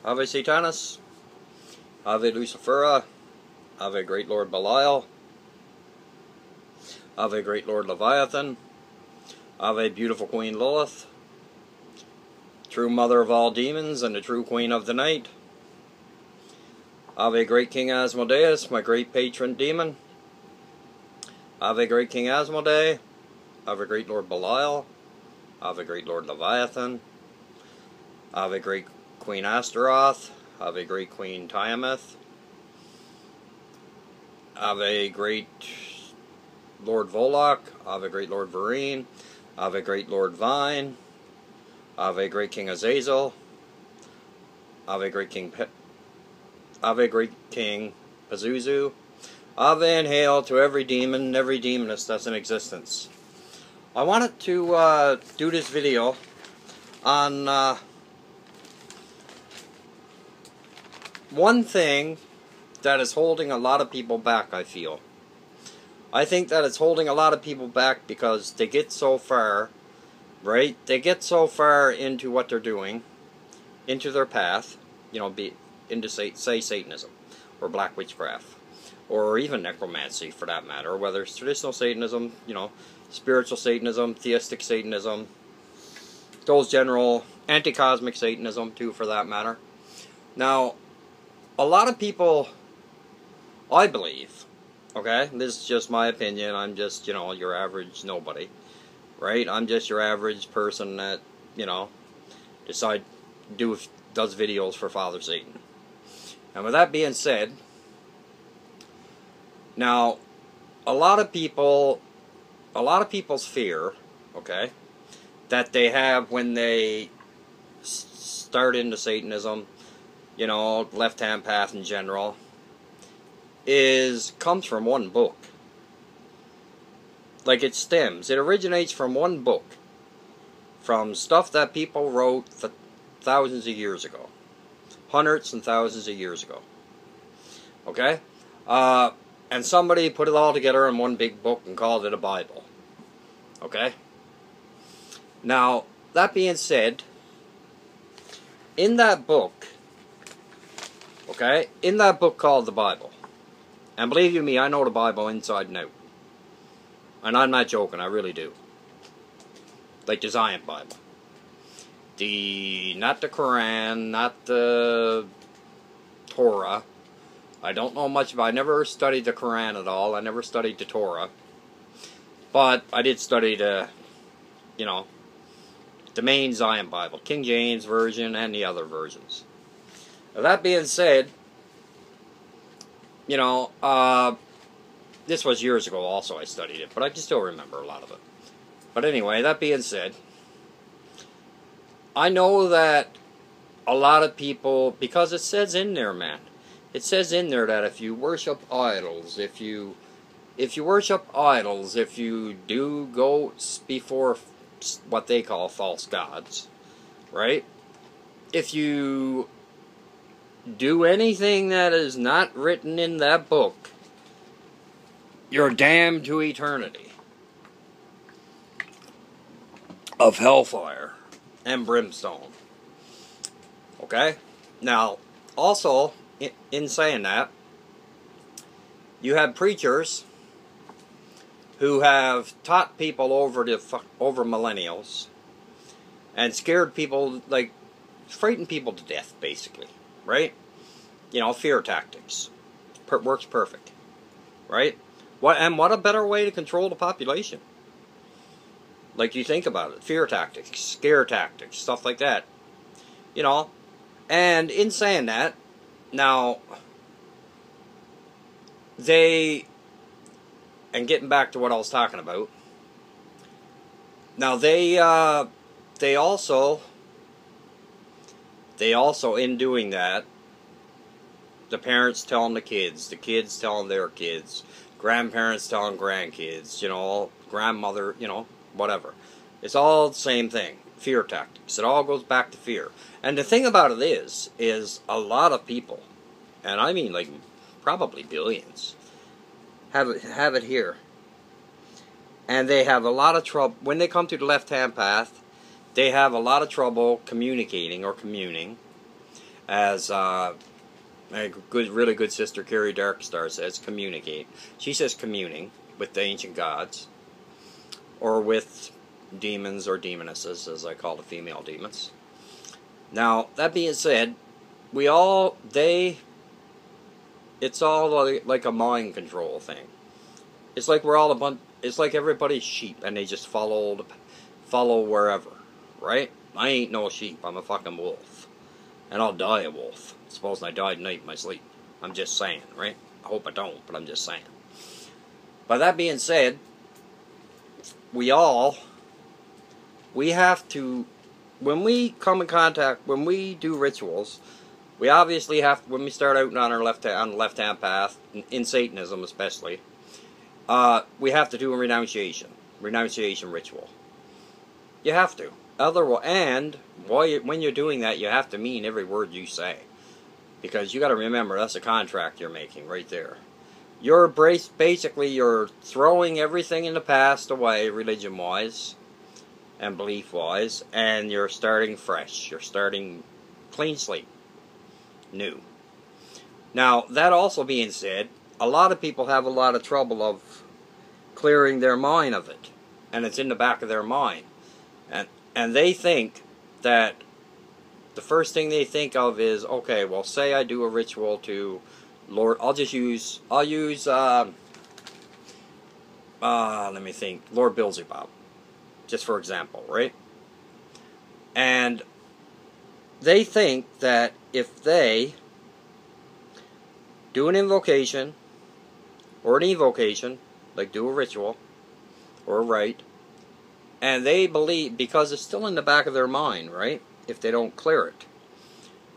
Ave Satanis, Ave Lucifera, Ave Great Lord Belial, Ave Great Lord Leviathan, Ave Beautiful Queen Lilith, True Mother of all demons and the True Queen of the Night, Ave Great King Asmodeus, my great patron demon, Ave Great King Asmodee, Ave Great Lord Belial, Ave Great Lord Leviathan, Ave Great Queen Astaroth, Ave Great Queen Tiamat, Ave Great Lord Volok, Ave Great Lord Vereen, Ave Great Lord Vine, Ave Great King Azazel, Ave Great King Pazuzu, Ave and hail to every demon and every demoness that's in existence. I wanted to do this video on one thing that is holding a lot of people back, I feel. I think that it's holding a lot of people back because they get so far, right? They get so far into what they're doing, into their path, you know, into say Satanism, or black witchcraft, or even necromancy for that matter, whether it's traditional Satanism, you know, spiritual Satanism, theistic Satanism, those general anti-cosmic Satanism too for that matter. Now, a lot of people, I believe, okay, this is just my opinion, I'm just, you know, your average nobody, right? I'm just your average person that, you know, does videos for Father Satan. And with that being said, now, a lot of people's fear, okay, that they have when they start into Satanism, you know, left-hand path in general, comes from one book. Like, it originates from one book, from stuff that people wrote thousands of years ago, hundreds and thousands of years ago, okay? And somebody put it all together in one big book and called it a Bible, okay? Now, that being said, in that book, okay, in that book called the Bible, and believe you me, I know the Bible inside and out. And I'm not joking, I really do. Like the Zion Bible. Not the Quran, not the Torah. I don't know much about it. I never studied the Quran at all. I never studied the Torah. But I did study the, you know, the main Zion Bible. King James Version and the other versions. Now, that being said, you know, this was years ago also I studied it, but I can still remember a lot of it. But anyway, that being said, I know that a lot of people, because it says in there, man, it says in there that if you worship idols, if you worship idols, if you do go before what they call false gods, right? If you do anything that is not written in that book, you're damned to eternity of hellfire and brimstone. Okay? Now, also, in saying that, you have preachers who have taught people over millennials and scared people, like, frightened people to death, basically. Right? You know, fear tactics. Works perfect. Right? What a better way to control the population? Like, you think about it. Fear tactics, scare tactics, stuff like that. You know, and in saying that, now, and getting back to what I was talking about, now they also, in doing that, the parents telling the kids telling their kids, grandparents telling grandkids, you know, grandmother, you know, whatever. It's all the same thing. Fear tactics. It all goes back to fear. And the thing about it is a lot of people, and I mean like probably billions, have it here. And they have a lot of trouble, when they come to the left-hand path, they have a lot of trouble communicating or communing. As a really good sister Carrie Darkstar says, communicate. She says communing with the ancient gods, or with demons or demonesses, as I call the female demons. Now, that being said, it's all like a mind control thing. It's like we're all it's like everybody's sheep, and they just follow wherever, right? I ain't no sheep. I'm a fucking wolf, and I'll die a wolf. Supposing I die tonight in my sleep. I'm just saying, right? I hope I don't, but I'm just saying. By that being said, we have to, when we come in contact, when we do rituals, we obviously have, when we start out on the left-hand path, in Satanism especially, we have to do a renunciation ritual. You have to. And when you're doing that, you have to mean every word you say. Because you got to remember, that's a contract you're making right there. Basically, you're throwing everything in the past away, religion-wise and belief-wise, and you're starting fresh. You're starting clean slate, new. Now, that also being said, a lot of people have a lot of trouble of clearing their mind of it, and it's in the back of their mind, and they think that the first thing they think of is, okay, well, say I do a ritual to Lord, let me think, Lord Beelzebub, just for example, right? And they think that if they do an invocation, or an evocation, like do a ritual, or a rite, and they believe, because it's still in the back of their mind, right? If they don't clear it,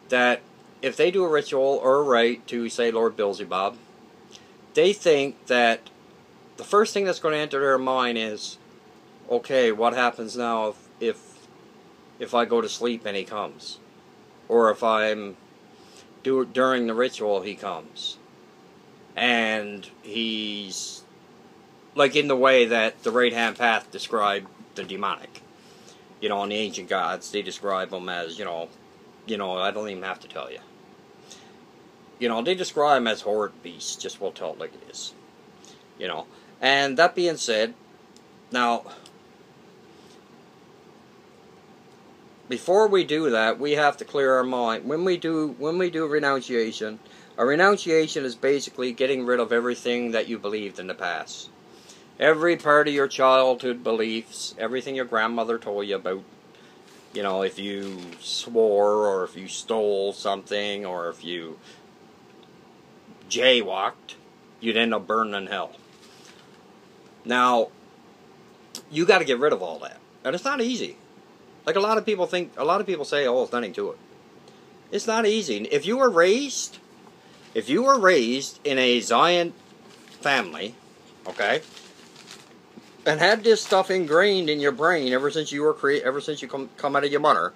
that if they do a ritual or a rite to, say, Lord Beelzebub, they think that the first thing that's going to enter their mind is, okay, what happens now if I go to sleep and he comes? Or if during the ritual he comes. And he's, like in the way that the right-hand path described the demonic. You know, in the ancient gods, they describe them as, you know, I don't even have to tell you. You know, they describe them as horrid beasts, just we'll tell it like it is. You know, and that being said, now, before we do that, we have to clear our mind. When we do renunciation, a renunciation is basically getting rid of everything that you believed in the past. Every part of your childhood beliefs, everything your grandmother told you about, you know, if you swore, or if you stole something, or if you jaywalked, you'd end up burning in hell. Now, you got to get rid of all that. And it's not easy. Like a lot of people say, oh, it's nothing to it. It's not easy. If you were raised in a Zion family, okay, and had this stuff ingrained in your brain ever since you come out of your mother,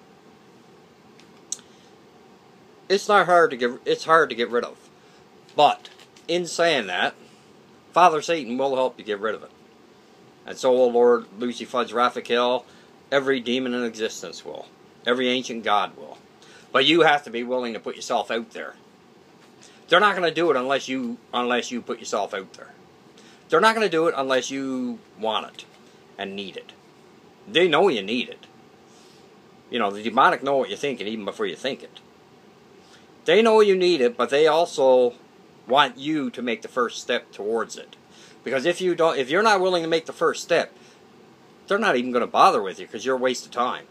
it's hard to get rid of. But in saying that, Father Satan will help you get rid of it, and so will Lord Lucy Fudge Raphael. Every demon in existence will. Every ancient god will. But you have to be willing to put yourself out there. They're not going to do it unless you put yourself out there. They're not going to do it unless you want it and need it. They know you need it. You know, the demonic know what you're thinking even before you think it. They know you need it, but they also want you to make the first step towards it. Because if you're not willing to make the first step, they're not even going to bother with you because you're a waste of time.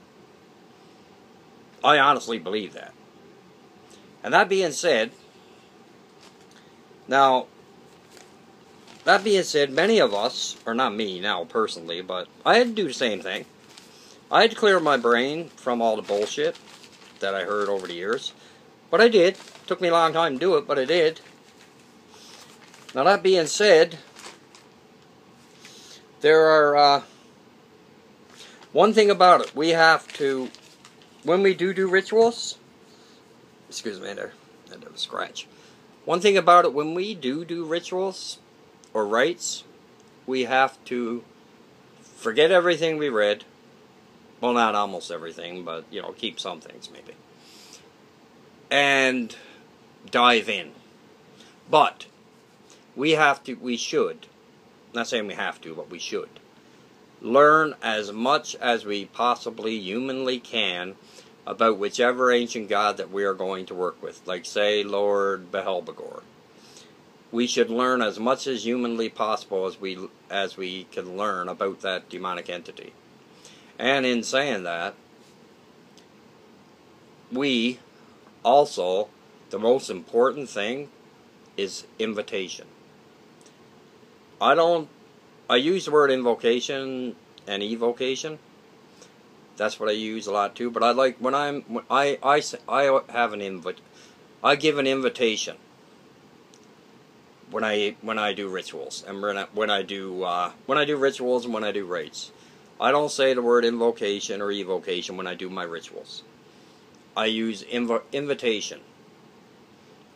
I honestly believe that. And that being said, many of us, or not me now personally, but I had to do the same thing. I had to clear my brain from all the bullshit that I heard over the years. But I did. It took me a long time to do it, but I did. Now that being said, there are, one thing about it, we have to, when we do rituals, excuse me, there, I had a scratch. One thing about it, when we do rituals or rites, we have to forget everything we read. Well, not almost everything, but, you know, keep some things maybe. and dive in. But we should, not saying we have to, but we should learn as much as we possibly humanly can about whichever ancient god that we are going to work with. Like, say, Lord Behelbegor. We should learn as much as humanly possible as we can learn about that demonic entity. And in saying that, we also, the most important thing is invitation. I use the word invocation and evocation. That's what I use a lot too. But I like when I have an I give an invitation when I do rituals, and when I do rituals and when I do rites. I don't say the word invocation or evocation when I do my rituals. I use invitation.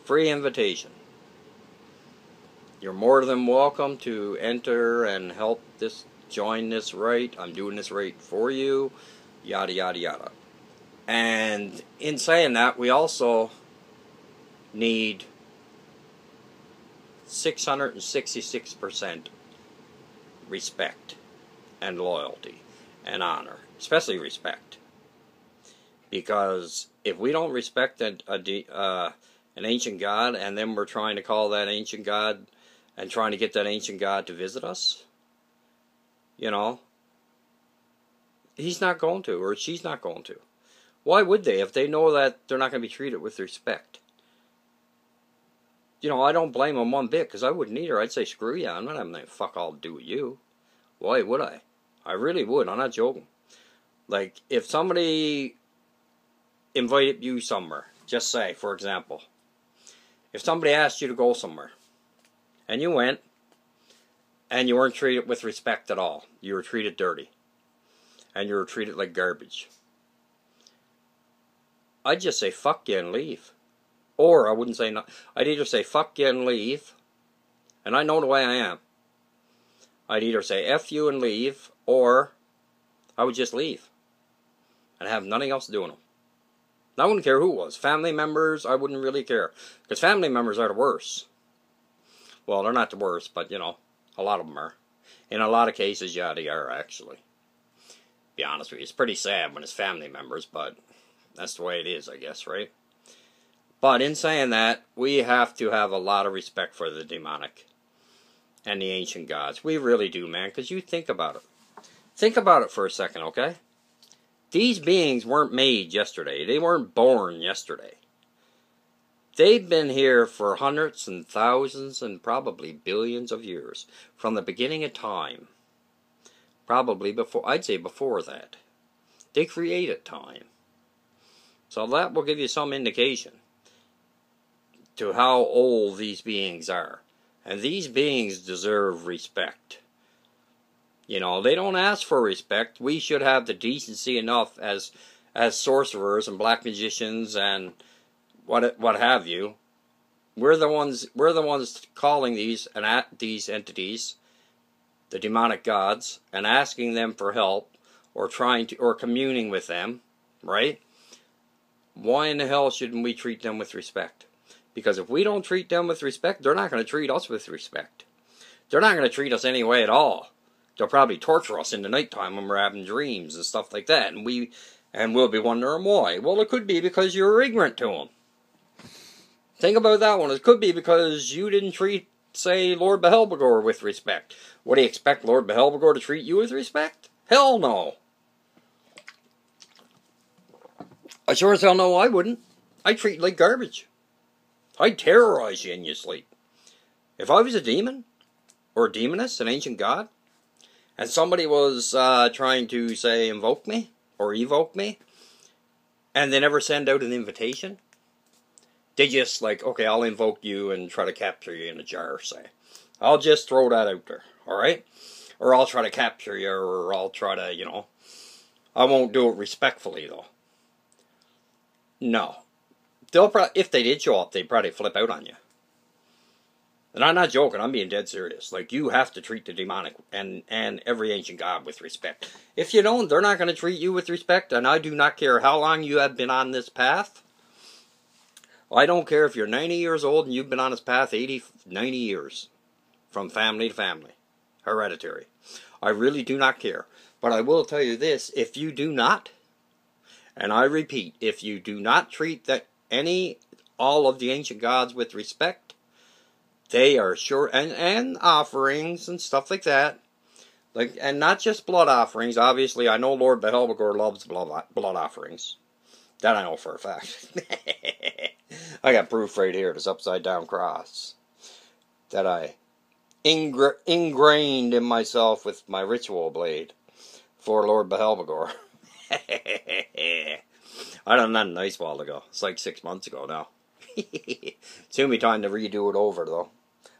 Free invitation. You're more than welcome to enter and help join this rite. I'm doing this rite for you. Yada, yada, yada. And in saying that, we also need 666% respect and loyalty and honor. Especially respect. Because if we don't respect an ancient god, and then we're trying to call that ancient god and trying to get that ancient god to visit us, you know, he's not going to, or she's not going to. Why would they if they know that they're not going to be treated with respect? You know, I don't blame them one bit, because I wouldn't either. I'd say, screw you, I'm not having that fuck all to do with you. Why would I? I really would. I'm not joking. Like, if somebody invited you somewhere, just say, for example, if somebody asked you to go somewhere, and you went, and you weren't treated with respect at all, you were treated dirty, and you were treated like garbage, I'd just say fuck you and leave. Or I wouldn't say no. I'd either say fuck you and leave, and I know the way I am. I'd either say F you and leave, or I would just leave and have nothing else to do with them. I wouldn't care who it was. Family members, I wouldn't really care. Because family members are the worst. Well, they're not the worst, but, you know, a lot of them are. In a lot of cases, yeah, they are, actually. Be honest with you. It's pretty sad when it's family members, but that's the way it is, I guess, right? But in saying that, we have to have a lot of respect for the demonic and the ancient gods. We really do, man, because you think about it. Think about it for a second, okay? These beings weren't made yesterday. They weren't born yesterday. They've been here for hundreds and thousands and probably billions of years. From the beginning of time. Probably before, I'd say before that. They created time. So that will give you some indication to how old these beings are. And these beings deserve respect. You know, they don't ask for respect. We should have the decency enough as sorcerers and black magicians and what have you. We're the ones calling these entities, the demonic gods, and asking them for help or communing with them, right? Why in the hell shouldn't we treat them with respect? Because if we don't treat them with respect, they're not going to treat us with respect. They're not going to treat us any way at all. They'll probably torture us in the nighttime when we're having dreams and stuff like that. And we'll be wondering why. Well, it could be because you're ignorant to them. Think about that one. It could be because you didn't treat, say, Lord Behelbegor with respect. What do you expect Lord Behelbegor to treat you with respect? Hell no. I sure as hell know I wouldn't. I'd treat you like garbage. I'd terrorize you in your sleep. If I was a demon, or a demoness, an ancient god, and somebody was trying to, say, invoke me, or evoke me, and they never send out an invitation, they just, like, okay, I'll invoke you and try to capture you in a jar, say. I'll just throw that out there, alright? Or I'll try to capture you, or I'll try to, you know, I won't do it respectfully, though. No. If they did show up, they'd probably flip out on you. And I'm not joking, I'm being dead serious. Like, you have to treat the demonic and every ancient god with respect. If you don't, they're not going to treat you with respect, and I do not care how long you have been on this path. I don't care if you're 90 years old and you've been on this path 80, 90 years. From family to family. Hereditary. I really do not care. But I will tell you this, if you do not, and I repeat, if you do not treat all of the ancient gods with respect, they are sure, and offerings and stuff like that, and not just blood offerings. Obviously, I know Lord Behelbegor loves blood offerings. That I know for a fact. I got proof right here, this upside down cross, that I ingrained in myself with my ritual blade for Lord Behelbegor. I done that a nice while ago. It's like 6 months ago now. It's gonna be time to redo it over, though.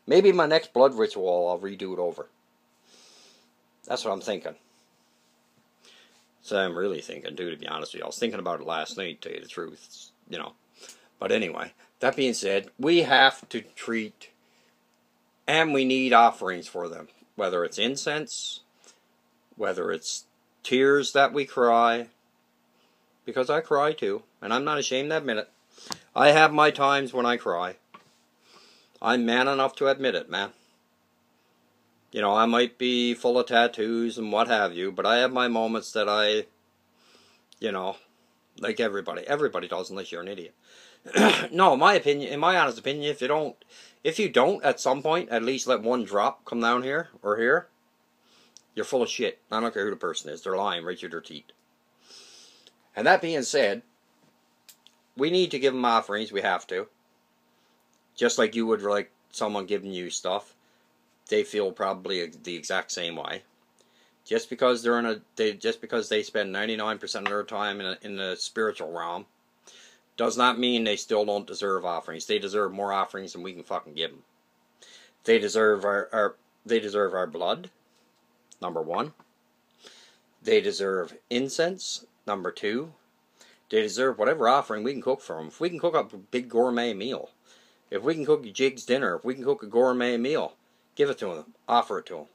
Maybe my next blood ritual, I'll redo it over. That's what I'm thinking. So I'm really thinking, too, to be honest with you. I was thinking about it last night, to tell you the truth. You know. But anyway, that being said, we have to treat, and we need offerings for them. Whether it's incense, whether it's tears that we cry, because I cry too, and I'm not ashamed to admit it. I have my times when I cry. I'm man enough to admit it, man. You know, I might be full of tattoos and what have you, but I have my moments that I, you know, like everybody. Everybody does, unless you're an idiot. No, in my opinion, in my honest opinion, if you don't, at some point, at least let one drop come down here, or here, you're full of shit. I don't care who the person is. They're lying right through their teeth. And that being said, we need to give them offerings. We have to. Just like you would like someone giving you stuff. They feel probably the exact same way. Just because just because they spend 99% of their time in the spiritual realm, does not mean they still don't deserve offerings. They deserve more offerings than we can fucking give them. They deserve our blood. Number 1. They deserve incense. Number 2. They deserve whatever offering we can cook for them. If we can cook up a big gourmet meal, if we can cook a Jig's dinner, if we can cook a gourmet meal, give it to them. Offer it to them.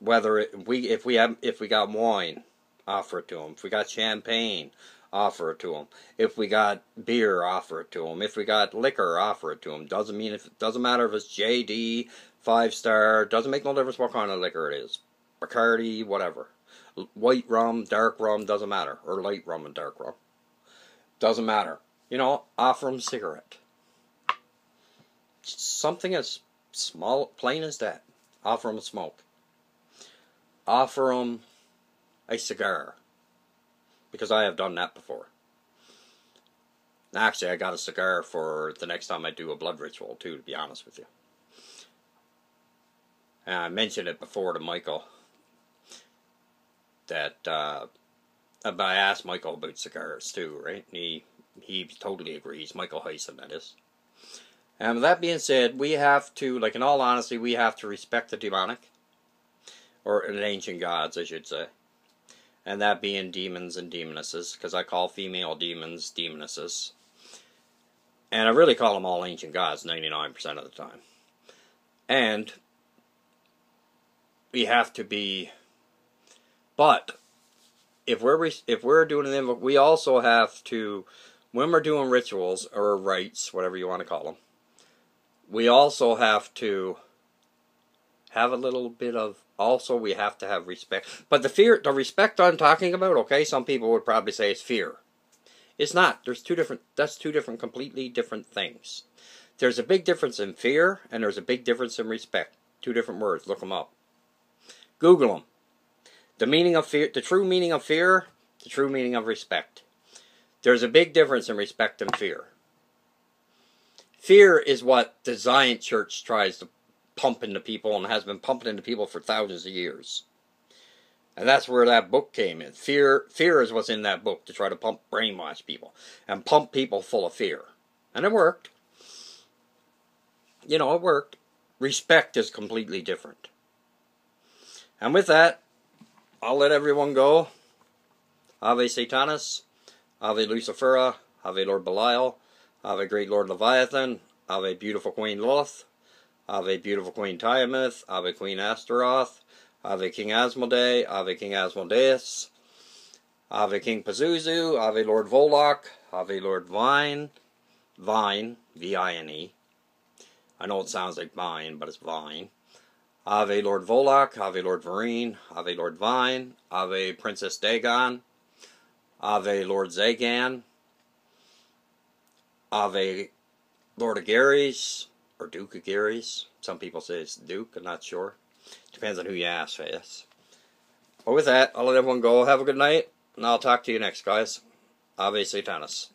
Whether if we got wine, offer it to them. If we got champagne, offer it to them. If we got beer, offer it to them. If we got liquor, offer it to them. Doesn't matter if it's JD, 5-star. Doesn't make no difference what kind of liquor it is. Bacardi, whatever. White rum, dark rum, doesn't matter. Or light rum and dark rum. Doesn't matter. You know, offer them a cigarette. Something as small, plain as that. Offer them a smoke. Offer them a cigar. Because I have done that before. Actually, I got a cigar for the next time I do a blood ritual, too, to be honest with you. And I mentioned it before to Michael. That, I asked Michael about cigars, too, right? And he totally agrees. Michael Hyson, that is. And with that being said, we have to, like in all honesty, we have to respect the demonic. Or the ancient gods, I should say. And that being demons and demonesses, because I call female demons demonesses. And I really call them all ancient gods 99% of the time. And we have to be, but if we're doing an invocation, we also have to, when we're doing rituals or rites, whatever you want to call them, we also have to have a little bit of, also we have to have respect. But the respect I'm talking about, okay, some people would probably say it's fear. It's not. That's two different, completely different things. There's a big difference in fear, and there's a big difference in respect. 2 different words. Look them up. Google them. The meaning of fear, the true meaning of fear, the true meaning of respect. There's a big difference in respect and fear. Fear is what the Zion Church tries to pump into people and has been pumping into people for thousands of years. And that's where that book came in. Fear is what's in that book, to try to brainwash people and pump people full of fear. And it worked. You know, it worked. Respect is completely different. And with that, I'll let everyone go. Ave Satanis, Ave Lucifera, Ave Lord Belial, Ave Great Lord Leviathan, Ave Beautiful Queen Lilith, Ave Beautiful Queen Tiamat, Ave Queen Astaroth, Ave King Asmodee, Ave King Asmodeus, Ave King Pazuzu, Ave Lord Volok, Ave Lord Vine, V-I-N-E. I know it sounds like vine, but it's vine. Ave Lord Volok, Ave Lord Vereen, Ave Lord Vine, Ave Princess Dagon, Ave Lord Zagan, Ave Lord of Gary's, or Duke of Gary's. Some people say it's Duke, I'm not sure. Depends on who you ask, I guess. But with that, I'll let everyone go. Have a good night, and I'll talk to you next, guys. Ave Satanis.